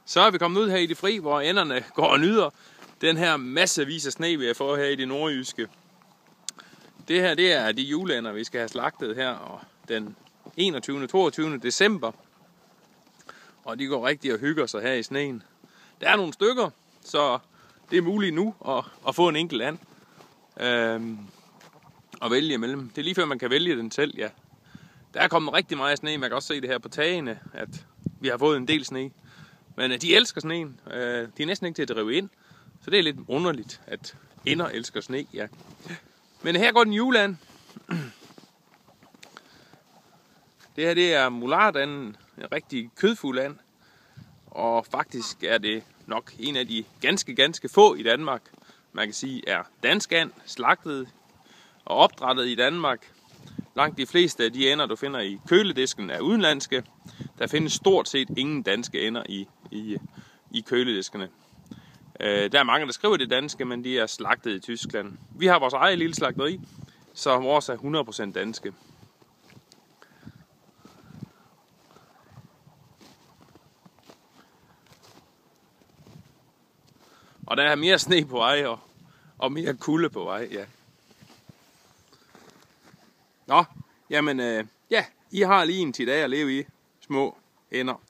Så er vi kommet ud her i det fri, hvor ænderne går og nyder den her massevis af sne, vi har fået her i det nordjyske. Det her, det er de juleænder, vi skal have slagtet her og den 21. 22. december. Og de går rigtig og hygger sig her i sneen. Der er nogle stykker, så det er muligt nu at få en enkelt and at vælge imellem. Det er lige før man kan vælge den selv, ja. Der er kommet rigtig meget sne, man kan også se det her på tagene, at vi har fået en del sne. Men de elsker sneen. De er næsten ikke til at drive ind. Så det er lidt underligt, at ender elsker sne, ja. Men her går den juleand. Det her, det er mulardanden, en rigtig kødfuld and. Og faktisk er det nok en af de ganske få i Danmark, man kan sige er dansk and, slagtet og opdrættet i Danmark. Langt de fleste af de ender, du finder i køledisken, er udenlandske. Der findes stort set ingen danske ender i kølediskene. Der er mange, der skriver det danske, men de er slagtet i Tyskland. Vi har vores eget lille slagteri, så vores er 100% danske. Og der er mere sne på vej og mere kulde på vej, ja. Nå, jamen, ja, I har lige en 10 dage at leve i, små ender.